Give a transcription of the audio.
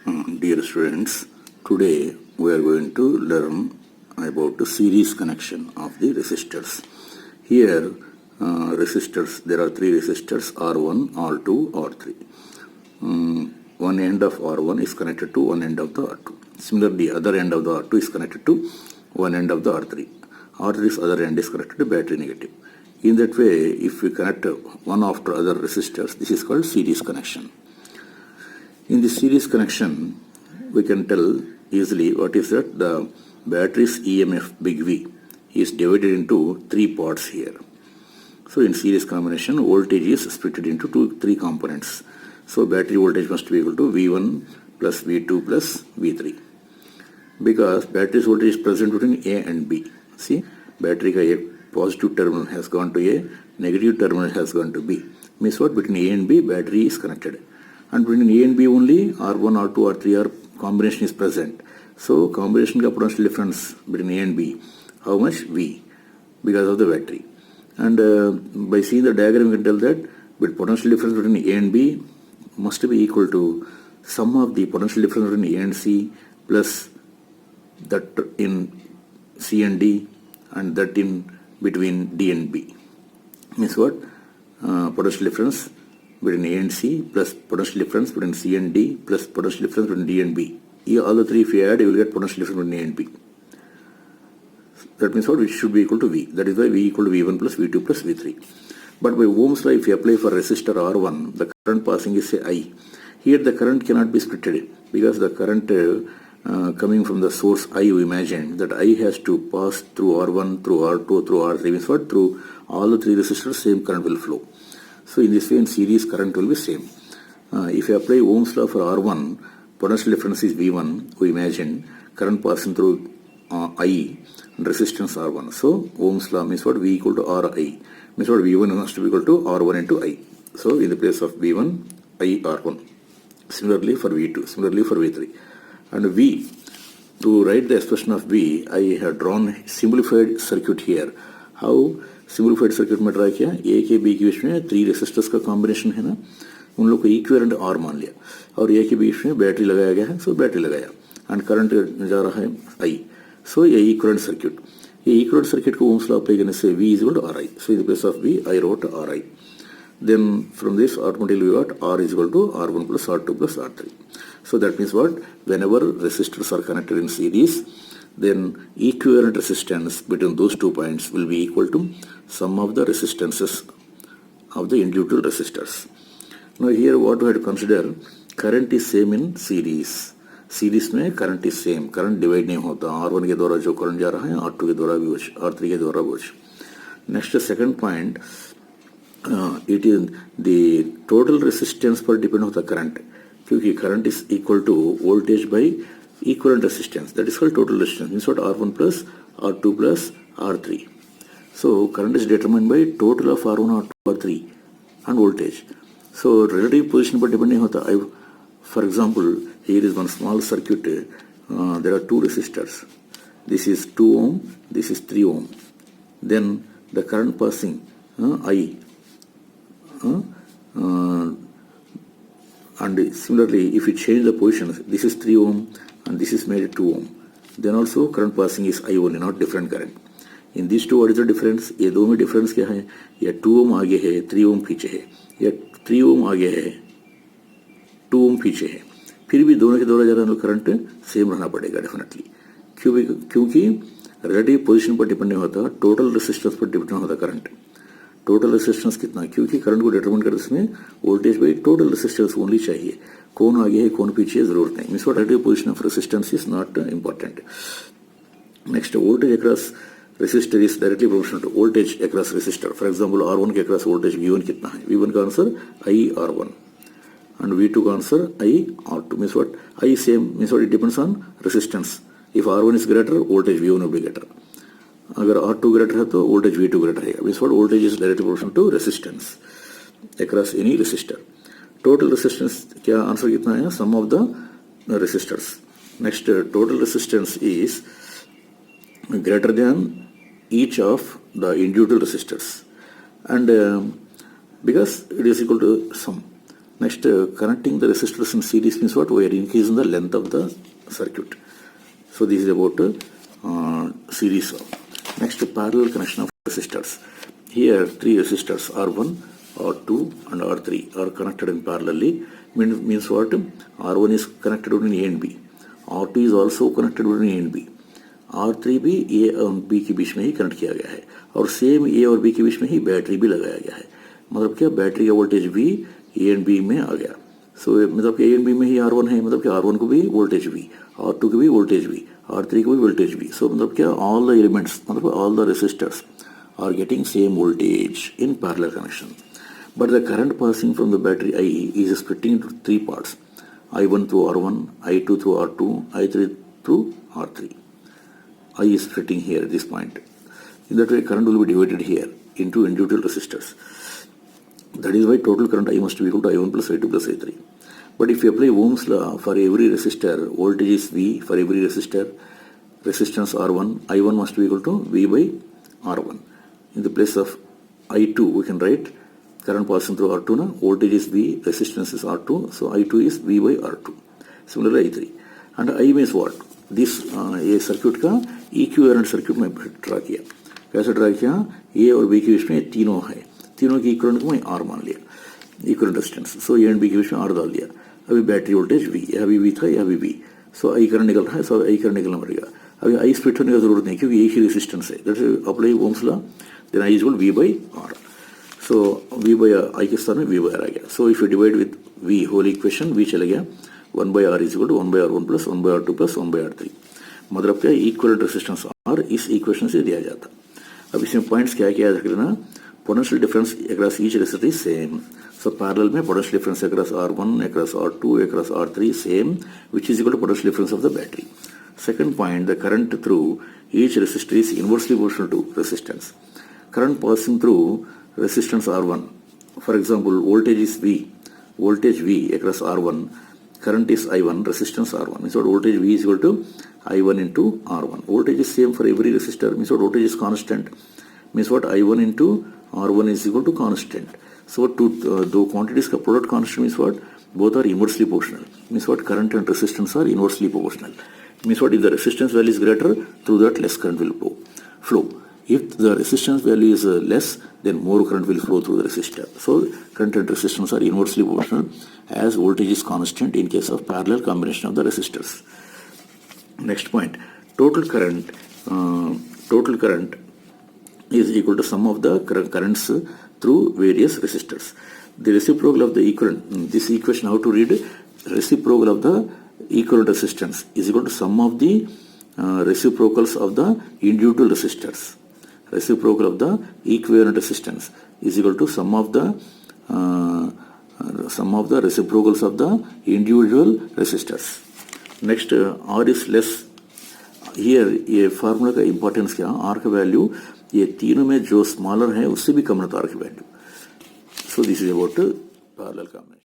Dear students, today we are going to learn about the series connection of the resistors. Here, resistors, there are three resistors, R1, R2, R3. One end of R1 is connected to one end of the R2. Similarly, other end of the R2 is connected to one end of the R3. R3's other end is connected to battery negative. In that way, if we connect one after other resistors, this is called series connection. In the series connection, we can tell easily what is that the battery's EMF big V is divided into three parts here. So in series combination, voltage is split into three components. So battery voltage must be equal to V1 plus V2 plus V3. Because battery's voltage is present between A and B. See, battery ka a positive terminal has gone to A, negative terminal has gone to B. Means what? Between A and B, battery is connected. And between A and B only, R1, R2, R3 combination is present. So combination ka potential difference between A and B, how much? V, because of the battery. And by seeing the diagram, you can tell that with potential difference between A and B must be equal to sum of the potential difference between A and C plus that in C and D and that in between D and B. Means what? Potential difference between A and C plus potential difference between C and D plus potential difference between D and B. All the three if you add, you will get potential difference between A and B. That means what? Which should be equal to V. That is why V equal to V1 plus V2 plus V3. But by Ohm's law, if you apply for resistor R1, the current passing is say I. Here the current cannot be splitted because the current coming from the source I, you imagine that I has to pass through R1, through R2, through R3. Means what? Through all the three resistors, same current will flow. So in this way, in series, current will be same. If you apply Ohm's law for R1, potential difference is V1. We imagine current passing through I and resistance R1. So Ohm's law means what? V equal to Ri. Means what? V1 must be equal to R1 into I. So in the place of V1, I R1. Similarly for V2. Similarly for V3. And V, to write the expression of V, I have drawn simplified circuit here. How simplified circuit में try किया, ए के B के बीच में three resistors का combination है ना, उन लोग को इक्विवेलेंट आर मान लिया और ए के बीच में बैटरी लगाया गया है, सो बैटरी लगाया एंड करंट जा रहा है आई. सो ये इक्विवेलेंट सर्किट, ये इक्विवेलेंट सर्किट को ओम्स लॉ अप्लाई करने से V is equal to R I. So in the place of V I wrote R I. Then from this automatically we got R is equal to R1 plus R2 plus R3. So that means what? Whenever resistors are connected in series, then equivalent resistance between those 2 points will be equal to sum of the resistances of the individual resistors. Now here what we have to consider, current is same in series. Series में current is same, current divide नहीं होता. R1 के द्वारा जो current जा रहा है R2 के द्वारा भी कुछ, R3 के द्वारा कुछ. Next second point, it is the total resistance पर डिपेंड होता करंट, क्योंकि current is equal to voltage by equivalent resistance. That is called total resistance. Means what? R1 plus R2 plus R3. So current is determined by total of R1, R2, R3 and voltage. So relative position पर depend नहीं होता. For example, here is one small circuit. There are two resistors. This is 2 ohm. This is 3 ohm. Then the current passing I. And similarly, if you change the positions, this is 3 ohm and this is made 2 ohm. Then also current passing is I only, not different current. In these two, what is the difference? ये दो में difference क्या है? या 2 ohm आगे है, 3 ohm पीछे है, या 3 ohm आगे है, 2 ohm पीछे है. फिर भी दोनों के द्वारा जा रहा करंट सेम रहना पड़ेगा डेफिनेटली. क्योंकि रिलेटिव पोजीशन पर डिपेंड नहीं होता, टोटल रेसिस्टेंस पर डिपेंड होता करंट. टोटल रेसिस्टेंस कितना, क्योंकि करंट को डिटरमिन करने इसमें voltage by total resistance only चाहिए. कौन आगे है कौन पीछे है जरूरत नहीं. Means what, relative position of resistance is not important. Next, voltage across resistor is directly proportional to voltage across resistor. For example R1 के अक्रॉस वोल्टेज V1 कितना है? V1 का answer I R1 and V2 का answer I R2. Means what, I same, means what, it depends on resistance. If R1 is greater, voltage V1 will be greater. अगर R2 greater है तो voltage V2 greater है. Means what, voltage is directly proportional to resistance across any resistor. Total resistance क्या answer कितना है? Sum of the resistors. Next, total resistance is greater than each of the individual resistors, and because it is equal to sum. Next, connecting the resistors in series means what? We are increasing the length of the circuit. So this is about series. Next, parallel connection of resistors. Here, three resistors R1, R2, and R3 are connected in parallelly. Means what? R1 is connected between A and B. R2 is also connected between A and B. R3 भी A और B के बीच में ही connect किया गया है और same A और B के बीच में ही बैटरी भी लगाया गया है. मतलब क्या, बैटरी का वोल्टेज भी A एंड B में आ गया. सो मतलब कि A एंड B में ही R1 है, मतलब कि R1 को भी वोल्टेज भी, R2 को भी वोल्टेज भी, R3 को भी वोल्टेज भी. सो मतलब क्या, ऑल द एलिमेंट्स, मतलब all the resistors are getting same voltage in parallel connection. But the current passing from the battery I is splitting into three parts. I1 through R1, I2 through R2, I3 through R3. I is splitting here at this point. In that way, current will be divided here into individual resistors. That is why total current I must be equal to I1 plus I2 plus I3. But if you apply Ohm's law for every resistor, voltage is V for every resistor, resistance R1, I1 must be equal to V by R1. In the place of I2, we can write current passing through R2, na, voltage is V, resistance is R2, so I2 is V by R2. Similarly I3. And I means what? This ये circuit का equivalent circuit में draw किया. कैसे draw किया? ए और B के बीच में तीनों है, तीनों की इक्विवेलेंट को मैं आर मान लिया, equivalent resistance. So A and B के बीच में आर डाल दिया. अभी बैटरी वोल्टेज वी, यहाँ भी वी था, यहाँ भी वी. सो आई करंट निकल रहा है, सो आई करंट निकलना पड़ेगा. अभी आई स्प्लिट होने की जरूरत नहीं क्योंकि एक ही रेजिस्टेंस है. That is apply Ohm's law, then I is equal V by R. So V by I के स्थान में वी बाई आर आ गया. So if you divide with V whole equation, V चला गया. 1 by R is equal to 1 by R1 plus 1 by R2 plus 1 by R3. मतलब क्या, equivalent resistance R इस इक्वेशन से दिया जाता. अब इसमें पॉइंट्स क्या क्या याद रखना. Potential difference across each resistor is same. So parallel में potential difference across R1, across R2, across R3 same, which is equal to potential difference of the battery. Second point, the current through each resistor is inversely proportional to resistance. Current passing through resistance R1, for example, voltage is V, voltage V across R1, current is I1, resistance R1. Means what, voltage V is equal to I1 into R1. Voltage is same for every resistor. Means what, voltage is constant. Means what, I1 into R1 is equal to constant. So what, दो quantities का product constant means what, both are inversely proportional. Means what, current and resistance are inversely proportional. Means what, if the resistance value is greater, through that less current will flow. If the resistance value is less, then more current will flow through the resistor. So current and resistance are inversely proportional as voltage is constant in case of parallel combination of the resistors. Next point, total current is equal to sum of the currents through various resistors. The reciprocal of the equivalent, this equation how to read, reciprocal of the equivalent resistance is equal to sum of the reciprocals of the individual resistors. Reciprocal of the equivalent resistance is equal to sum of the reciprocals of the individual resistors. Next, R is less. Here ये formula का importance क्या, R का value ये तीनों में जो smaller है उससे भी कम रहता है R की value. So this is about parallel combination.